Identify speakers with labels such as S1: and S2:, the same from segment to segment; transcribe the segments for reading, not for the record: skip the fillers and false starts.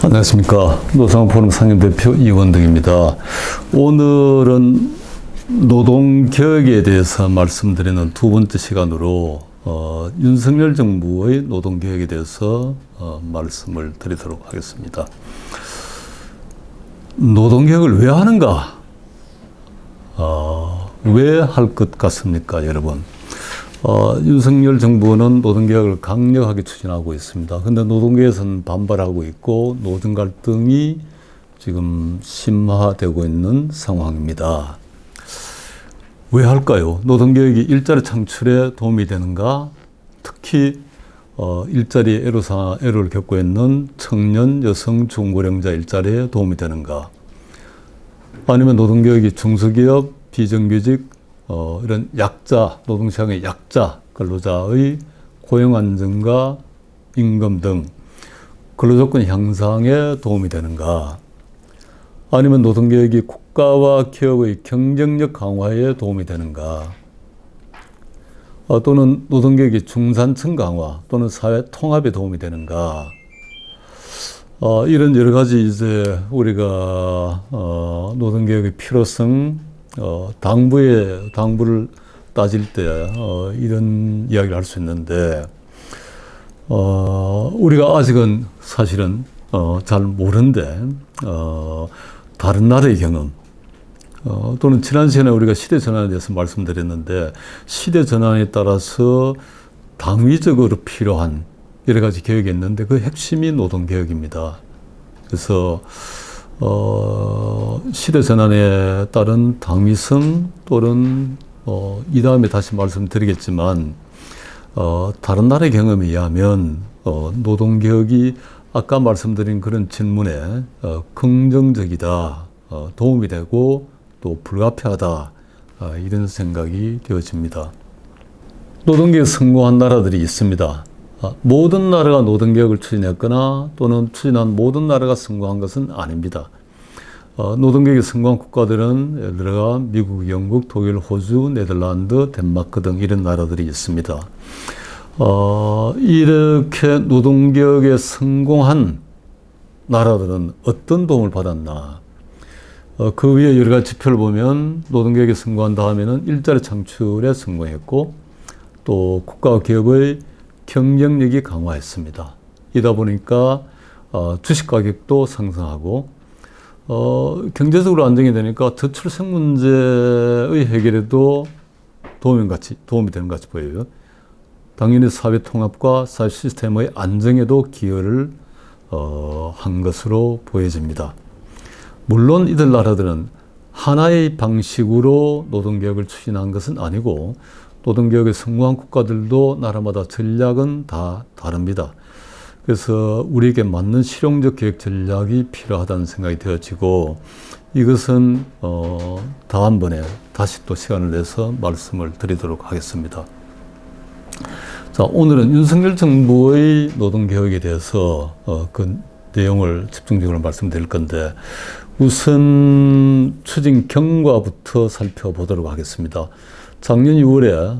S1: 안녕하십니까. 노상포럼 상임대표 이원등입니다. 오늘은 노동개혁에 대해서 말씀드리는 두 번째 시간으로 윤석열 정부의 노동개혁에 대해서 말씀을 드리도록 하겠습니다. 노동개혁을 왜 하는가? 왜 할 것 같습니까, 여러분? 윤석열 정부는 노동개혁을 강력하게 추진하고 있습니다. 그런데 노동계에서는 반발하고 있고 노동 갈등이 지금 심화되고 있는 상황입니다. 왜 할까요? 노동개혁이 일자리 창출에 도움이 되는가? 특히 일자리 애로를 겪고 있는 청년, 여성, 중고령자 일자리에 도움이 되는가? 아니면 노동개혁이 중소기업, 비정규직, 이런 약자, 노동시장의 약자 근로자의 고용 안정과 임금 등 근로조건 향상에 도움이 되는가? 아니면 노동개혁이 국가와 기업의 경쟁력 강화에 도움이 되는가? 또는 노동개혁이 중산층 강화 또는 사회 통합에 도움이 되는가? 이런 여러 가지 이제 우리가 노동개혁의 필요성, 당부를 따질 때 이런 이야기를 할 수 있는데 우리가 아직은 사실은 잘 모르는데 다른 나라의 경험 또는 지난 시간에 우리가 시대 전환에 대해서 말씀드렸는데 시대 전환에 따라서 당위적으로 필요한 여러 가지 개혁이 있는데 그 핵심이 노동개혁입니다. 그래서 시대 전환에 따른 당위성 또는 이 다음에 다시 말씀드리겠지만 다른 나라의 경험에 의하면 노동개혁이 아까 말씀드린 그런 질문에 긍정적이다, 도움이 되고 또 불가피하다, 이런 생각이 되어집니다. 노동개혁 성공한 나라들이 있습니다. 모든 나라가 노동개혁을 추진했거나 또는 추진한 모든 나라가 성공한 것은 아닙니다. 노동개혁이 성공한 국가들은 예를 들어 미국, 영국, 독일, 호주, 네덜란드, 덴마크 등 이런 나라들이 있습니다. 이렇게 노동개혁에 성공한 나라들은 어떤 도움을 받았나? 그 위에 여러 가지 지표를 보면 노동개혁에 성공한 다음에는 일자리 창출에 성공했고 또 국가와 기업의 경쟁력이 강화했습니다. 이다 보니까 주식 가격도 상승하고 경제적으로 안정이 되니까 저출생 문제의 해결에도 도움이 되는 것 같이 보여요. 당연히 사회 통합과 사회 시스템의 안정에도 기여를 한 것으로 보여집니다. 물론 이들 나라들은 하나의 방식으로 노동개혁을 추진한 것은 아니고 노동개혁에 성공한 국가들도 나라마다 전략은 다 다릅니다. 그래서 우리에게 맞는 실용적 개혁 전략이 필요하다는 생각이 되어지고 이것은 다음번에 다시 또 시간을 내서 말씀을 드리도록 하겠습니다. 자, 오늘은 윤석열 정부의 노동개혁에 대해서 그 내용을 집중적으로 말씀드릴 건데 우선 추진 경과부터 살펴보도록 하겠습니다. 작년 6월에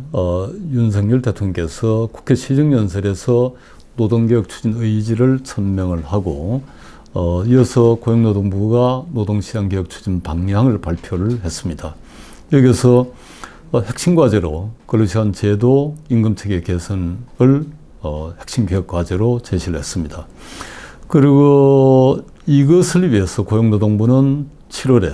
S1: 윤석열 대통령께서 국회 시정연설에서 노동개혁 추진 의지를 천명을 하고 이어서 고용노동부가 노동시장개혁 추진 방향을 발표를 했습니다. 여기서 핵심 과제로 근로시간 제도, 임금체계 개선을 핵심 개혁 과제로 제시를 했습니다. 그리고 이것을 위해서 고용노동부는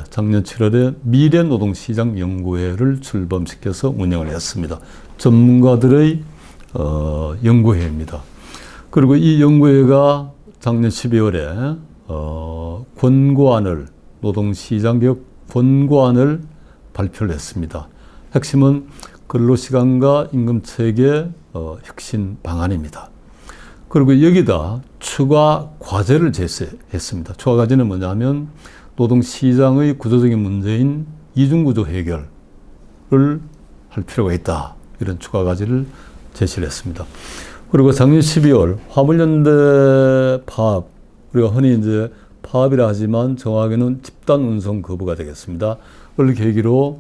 S1: 작년 7월에 미래노동시장연구회를 출범시켜서 운영을 했습니다. 전문가들의 연구회입니다. 그리고 이 연구회가 작년 12월에 노동시장개혁 권고안을 발표를 했습니다. 핵심은 근로시간과 임금체계 혁신 방안입니다. 그리고 여기다 추가 과제를 제시했습니다. 추가 과제는 뭐냐면 노동시장의 구조적인 문제인 이중구조 해결을 할 필요가 있다. 이런 추가 과제를 제시를 했습니다. 그리고 작년 12월 화물연대 파업, 우리가 흔히 이제 파업이라 하지만 정확하게는 집단 운송 거부가 되겠습니다. 을 계기로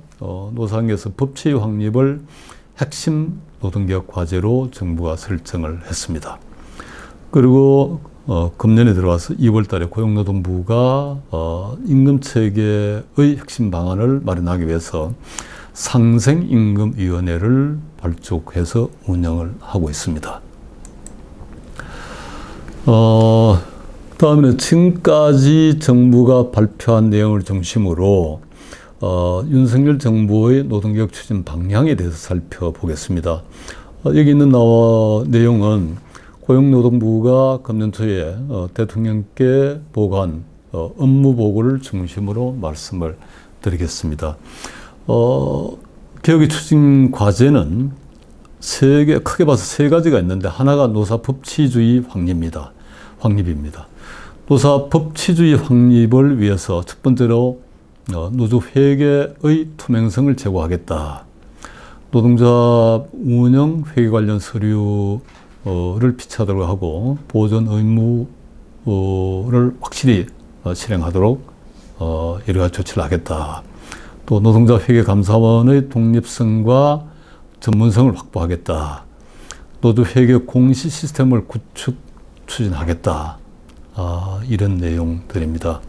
S1: 노사관계에서 법치의 확립을 핵심 노동개혁 과제로 정부가 설정을 했습니다. 그리고 금년에 들어와서 2월 달에 고용노동부가 임금체계의 핵심 방안을 마련하기 위해서 상생임금위원회를 발족해서 운영을 하고 있습니다. 다음에는 지금까지 정부가 발표한 내용을 중심으로 윤석열 정부의 노동개혁 추진 방향에 대해서 살펴보겠습니다. 여기 있는 내용은 고용노동부가 금년 초에 대통령께 보고한 업무 보고를 중심으로 말씀을 드리겠습니다. 개혁의 추진 과제는 크게 봐서 세 가지가 있는데, 하나가 노사 법치주의 확립입니다. 노사 법치주의 확립을 위해서 첫 번째로 노조 회계의 투명성을 제고하겠다. 노동조합 운영 회계 관련 서류를 피치하도록 하고 보존 의무를 확실히 실행하도록 여러 가지 조치를 하겠다. 또 노동조합 회계감사원의 독립성과 전문성을 확보하겠다. 노조 회계 공시 시스템을 추진하겠다. 이런 내용들입니다.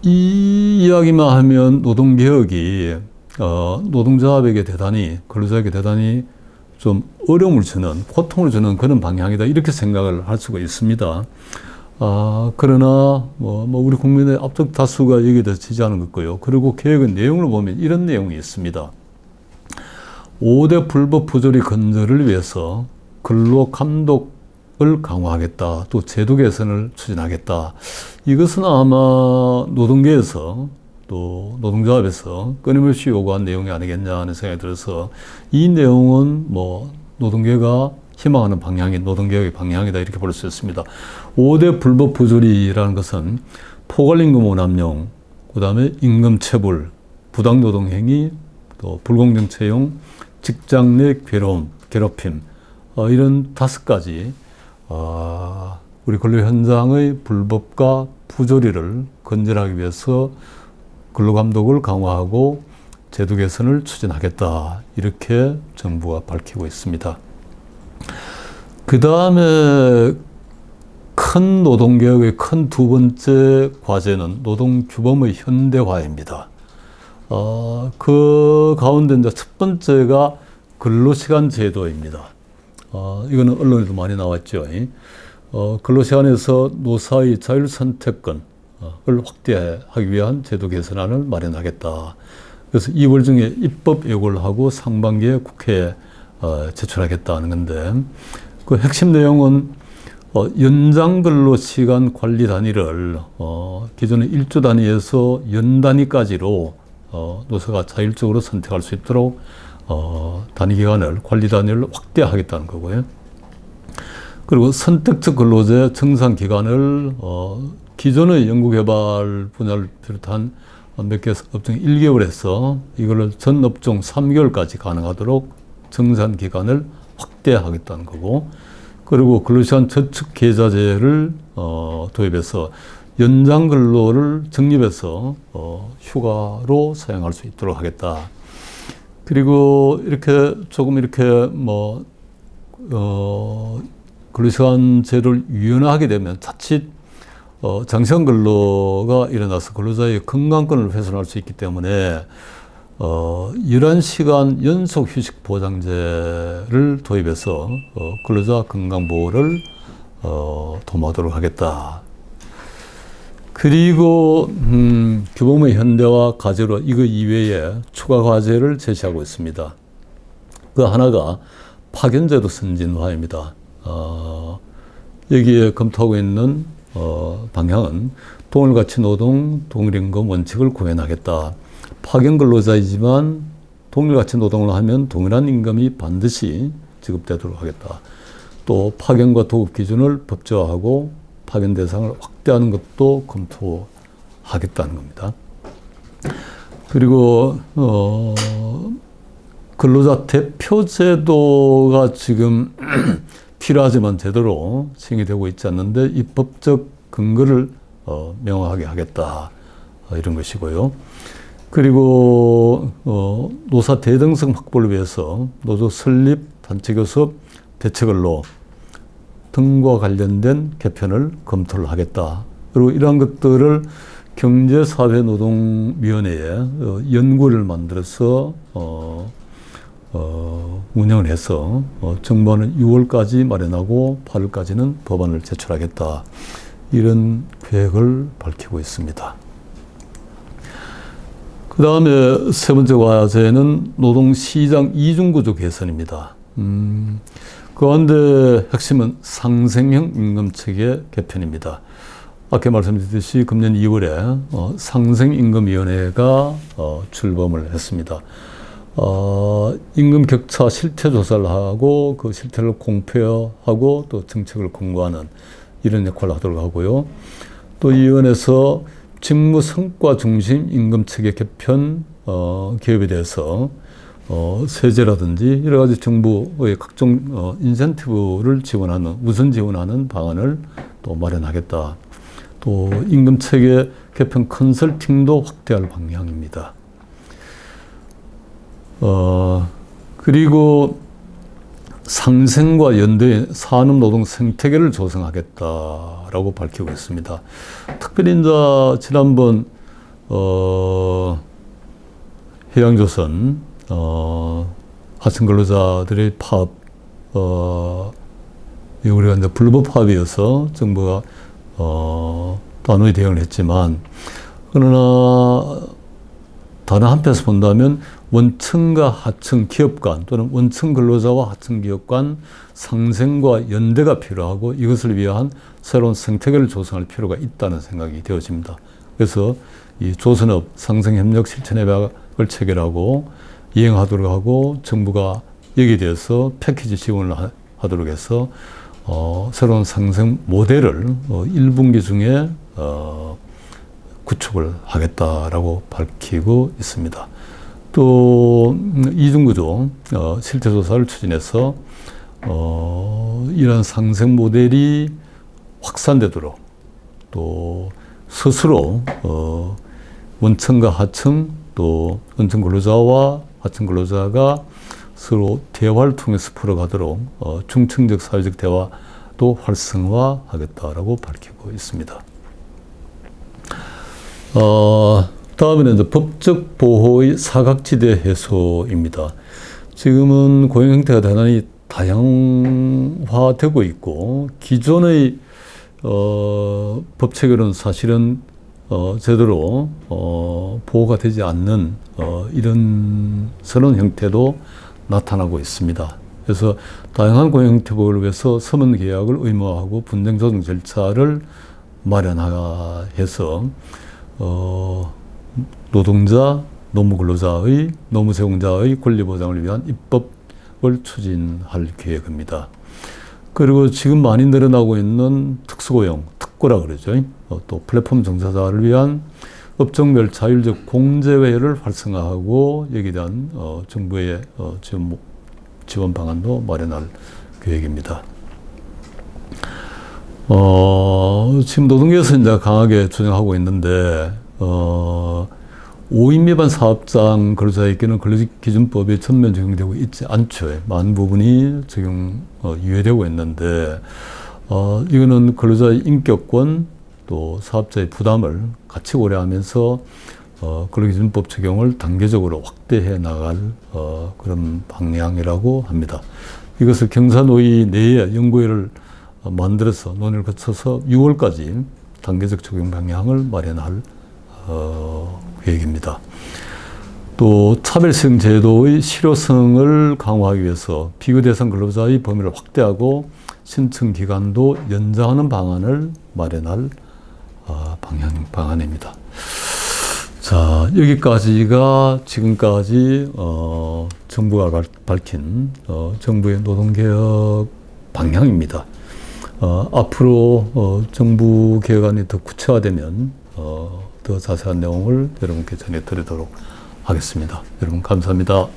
S1: 이 이야기만 하면 노동개혁이 노동조합에게 근로자에게 대단히 좀 어려움을 주는, 고통을 주는 그런 방향이다, 이렇게 생각을 할 수가 있습니다. 그러나 우리 국민의 압도적 다수가 여기에 대해서 지지하는 것 같고요. 그리고 개혁의 내용을 보면 이런 내용이 있습니다. 5대 불법 부조리 근절을 위해서 근로 감독을 강화하겠다. 또 제도 개선을 추진하겠다. 이것은 아마 노동계에서 또 노동조합에서 끊임없이 요구한 내용이 아니겠냐 하는 생각이 들어서, 이 내용은 노동계가 희망하는 방향이 노동개혁의 방향이다, 이렇게 볼 수 있습니다. 5대 불법 부조리라는 것은 포괄임금 오남용, 그 다음에 임금체불, 부당노동행위, 또 불공정 채용, 직장 내 괴롭힘, 이런 5가지 우리 근로 현장의 불법과 부조리를 근절하기 위해서 근로감독을 강화하고 제도 개선을 추진하겠다, 이렇게 정부가 밝히고 있습니다. 그 다음에 큰 노동개혁의 큰 두 번째 과제는 노동규범의 현대화입니다. 그 가운데 이제 첫 번째가 근로시간 제도입니다. 이거는 언론에도 많이 나왔죠. 근로시간에서 노사의 자율선택권을 확대하기 위한 제도 개선안을 마련하겠다. 그래서 2월 중에 입법 예고를 하고 상반기에 국회에 제출하겠다는 건데, 그 핵심 내용은 연장 근로 시간 관리 단위를 기존의 1주 단위에서 연 단위까지로 노사가 자율적으로 선택할 수 있도록 단위 기간을, 관리 단위를 확대하겠다는 거고요. 그리고 선택적 근로제 정상 기간을 기존의 연구개발 분야를 비롯한 몇 개 업종 1개월에서 이걸 전 업종 3개월까지 가능하도록 정산 기간을 확대하겠다는 거고, 그리고 근로시간 저축 계좌제를 도입해서 연장 근로를 적립해서 휴가로 사용할 수 있도록 하겠다. 그리고 근로시간 제도를 유연하게 되면 자칫 장시간 근로가 일어나서 근로자의 건강권을 훼손할 수 있기 때문에 11시간 연속 휴식 보장제를 도입해서 근로자 건강보호를 도모하도록 하겠다. 그리고 규범의 현대화 과제로 이거 이외에 추가 과제를 제시하고 있습니다. 그 하나가 파견제도 선진화입니다. 여기에 검토하고 있는 방향은 동일가치 노동, 동일임금 원칙을 구현하겠다. 파견 근로자이지만 동일가치 노동을 하면 동일한 임금이 반드시 지급되도록 하겠다. 또 파견과 도급 기준을 법제화하고 파견 대상을 확대하는 것도 검토하겠다는 겁니다. 그리고 근로자 대표 제도가 지금 필요하지만 제대로 시행이 되고 있지 않는데, 이 법적 근거를 명확하게 하겠다, 이런 것이고요. 그리고 노사 대등성 확보를 위해서 노조 설립, 단체 교섭, 대책을로 등과 관련된 개편을 검토를 하겠다. 그리고 이러한 것들을 경제사회노동위원회에 연구를 만들어서 운영을 해서 정부안은 6월까지 마련하고 8월까지는 법안을 제출하겠다. 이런 계획을 밝히고 있습니다. 그 다음에 세 번째 과제는 노동시장 이중구조 개선입니다. 그 가운데 핵심은 상생형 임금체계 개편입니다. 아까 말씀드렸듯이 금년 2월에 상생임금위원회가 출범을 했습니다. 임금 격차 실태 조사를 하고 그 실태를 공표하고 또 정책을 공고하는 이런 역할을 하도록 하고요. 또 이 위원회에서 직무 성과 중심 임금체계 개편 기업에 대해서 세제라든지 여러 가지 정부의 각종 인센티브를 지원하는, 우선 지원하는 방안을 또 마련하겠다. 또 임금체계 개편 컨설팅도 확대할 방향입니다. 그리고 상생과 연대의 산업노동 생태계를 조성하겠다라고 밝히고 있습니다. 특별히 이제 지난번 해양조선 하청 근로자들의 파업, 우리가 이제 불법 파업이어서 정부가 단호히 대응을 했지만, 그러나 다른 한편에서 본다면 원청과 하청 기업 간 또는 원청 근로자와 하청 기업 간 상생과 연대가 필요하고 이것을 위한 새로운 생태계를 조성할 필요가 있다는 생각이 되어집니다. 그래서 이 조선업 상생협력 실천협약을 체결하고 이행하도록 하고 정부가 여기에 대해서 패키지 지원을 하도록 해서 새로운 상생 모델을 1분기 중에 구축을 하겠다라고 밝히고 있습니다. 또 이중구조 실태조사를 추진해서 이런 상생 모델이 확산되도록 또 스스로 원청과 하청 또 원청 근로자와 하청 근로자가 서로 대화를 통해서 풀어가도록 중층적 사회적 대화도 활성화하겠다라고 밝히고 있습니다. 다음에는 이제 법적 보호의 사각지대 해소입니다. 지금은 고용 형태가 대단히 다양화되고 있고 기존의 법 체계로는 사실은 제대로 보호가 되지 않는 이런 새로운 형태도 나타나고 있습니다. 그래서 다양한 고용 형태 보호를 위해서 서면 계약을 의무화하고 분쟁 조정 절차를 마련해서 노동자, 노무 근로자의, 노무 제공자의 권리 보장을 위한 입법을 추진할 계획입니다. 그리고 지금 많이 늘어나고 있는 특수고용, 특고라 그러죠. 또 플랫폼 종사자를 위한 업종별 자율적 공제회를 활성화하고 여기에 대한 정부의 지원 방안도 마련할 계획입니다. 지금 노동계에서 이제 강하게 주장하고 있는데, 5인 미만 사업장 근로자에게는 근로기준법이 전면 적용되고 있지 않죠. 많은 부분이 유예되고 있는데, 이거는 근로자의 인격권 또 사업자의 부담을 같이 고려하면서 근로기준법 적용을 단계적으로 확대해 나갈 그런 방향이라고 합니다. 이것을 경사노위 내에 연구회를 만들어서 논의를 거쳐서 6월까지 단계적 적용 방향을 마련할 계획입니다. 또 차별성 제도의 실효성을 강화하기 위해서 비교 대상 근로자의 범위를 확대하고 신청 기간도 연장하는 방안을 마련할 방안입니다. 자, 여기까지가 지금까지 정부가 밝힌 정부의 노동개혁 방향입니다. 앞으로 정부 개혁안이 더 구체화되면 더 자세한 내용을 여러분께 전해드리도록 하겠습니다. 여러분 감사합니다.